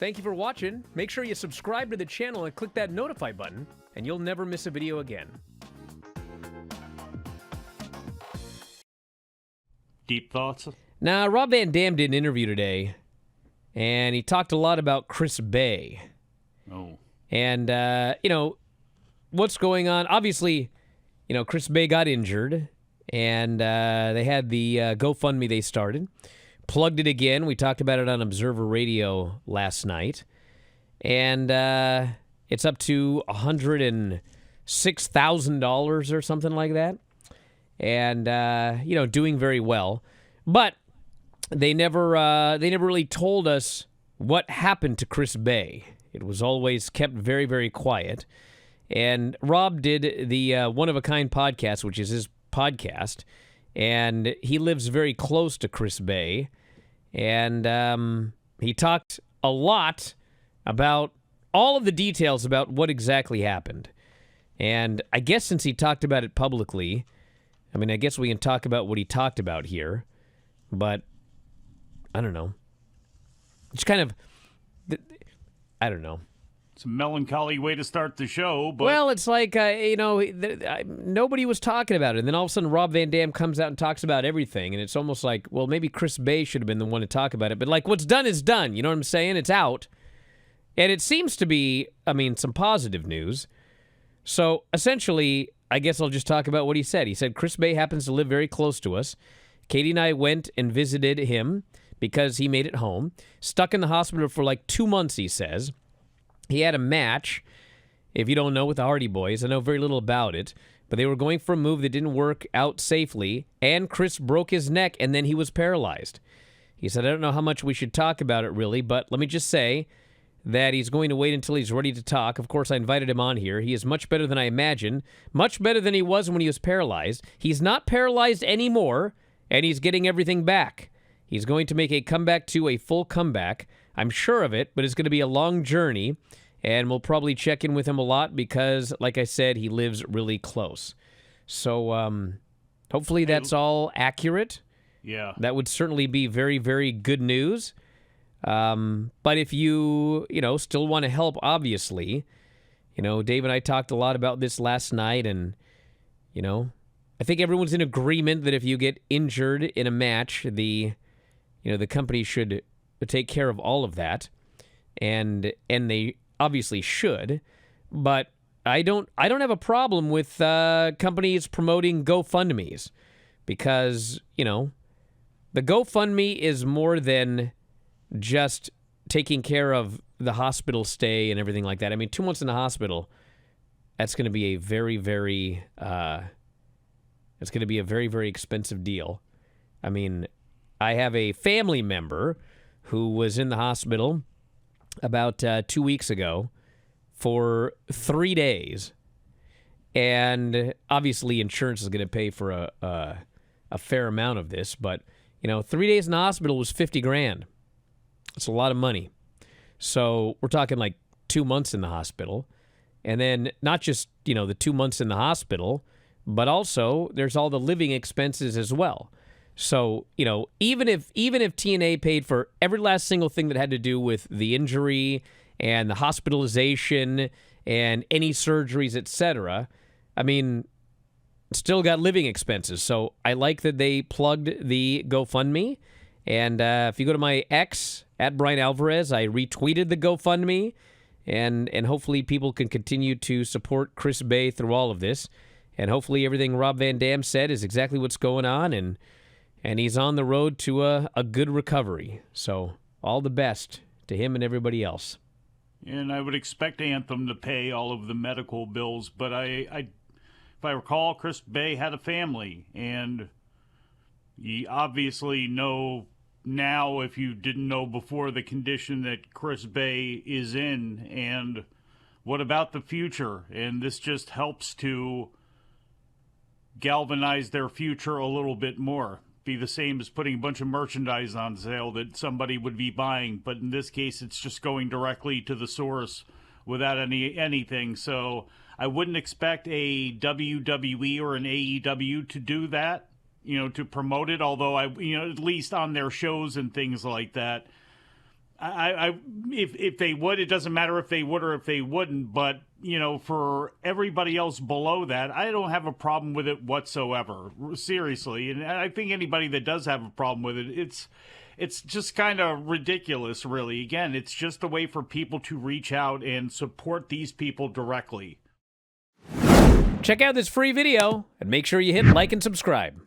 Thank you for watching. Make sure you subscribe to the channel and click that notify button, and you'll never miss a video again. Deep thoughts? Now, Rob Van Dam did an interview today, and he talked a lot about Chris Bey. Oh. And, what's going on? Obviously, Chris Bey got injured, and they had the GoFundMe they started. Plugged it again. We talked about it on Observer Radio last night. And it's up to $106,000 or something like that. And, doing very well. But they never really told us what happened to Chris Bey. It was always kept very, very quiet. And Rob did the One of a Kind podcast, which is his podcast. And he lives very close to Chris Bey. And he talked a lot about all of the details about what exactly happened. And I guess since he talked about it publicly, I guess we can talk about what he talked about here. But, I don't know. It's kind of, I don't know. It's a melancholy way to start the show, but... Well, it's like, nobody was talking about it. And then all of a sudden, Rob Van Dam comes out and talks about everything. And it's almost like, well, maybe Chris Bey should have been the one to talk about it. But, what's done is done. You know what I'm saying? It's out. And it seems to be, some positive news. So, essentially, I guess I'll just talk about what he said. He said, Chris Bey happens to live very close to us. Katie and I went and visited him because he made it home. Stuck in the hospital for 2 months, he says. He had a match, if you don't know, with the Hardy Boys. I know very little about it, but they were going for a move that didn't work out safely, and Chris broke his neck, and then he was paralyzed. He said, I don't know how much we should talk about it, really, but let me just say that he's going to wait until he's ready to talk. Of course, I invited him on here. He is much better than I imagined, much better than he was when he was paralyzed. He's not paralyzed anymore, and he's getting everything back. He's going to make a comeback to a full comeback. I'm sure of it, but it's going to be a long journey, and we'll probably check in with him a lot because, like I said, he lives really close. So hopefully that's all accurate. Yeah. That would certainly be very, very good news. But if you, still want to help, obviously, Dave and I talked a lot about this last night, and, I think everyone's in agreement that if you get injured in a match, the company should take care of all of that, and they obviously should. But I don't have a problem with companies promoting GoFundMes because the GoFundMe is more than just taking care of the hospital stay and everything like that. 2 months in the hospital, that's going to be a very, very very, very expensive deal. I have a family member who was in the hospital about 2 weeks ago for 3 days. And obviously insurance is going to pay for a fair amount of this. But, 3 days in the hospital was $50,000. It's a lot of money. So we're talking 2 months in the hospital. And then not just, the 2 months in the hospital, but also there's all the living expenses as well. So, even if TNA paid for every last single thing that had to do with the injury and the hospitalization and any surgeries, etc., still got living expenses. So I like that they plugged the GoFundMe. And if you go to my X, at Bryan Alvarez, I retweeted the GoFundMe. And hopefully people can continue to support Chris Bey through all of this. And hopefully everything Rob Van Dam said is exactly what's going on. And he's on the road to a good recovery. So all the best to him and everybody else. And I would expect Anthem to pay all of the medical bills. But if I recall, Chris Bey had a family. And you obviously know now, if you didn't know before, the condition that Chris Bey is in. And what about the future? And this just helps to galvanize their future a little bit more. Be the same as putting a bunch of merchandise on sale that somebody would be buying, but in this case it's just going directly to the source without anything. So I wouldn't expect a WWE or an AEW to do that, to promote it, although at least on their shows and things like that, If they would, it doesn't matter if they would or if they wouldn't. But for everybody else below that, I don't have a problem with it whatsoever. Seriously, and I think anybody that does have a problem with it, it's just kind of ridiculous, really. Again, it's just a way for people to reach out and support these people directly. Check out this free video and make sure you hit like and subscribe.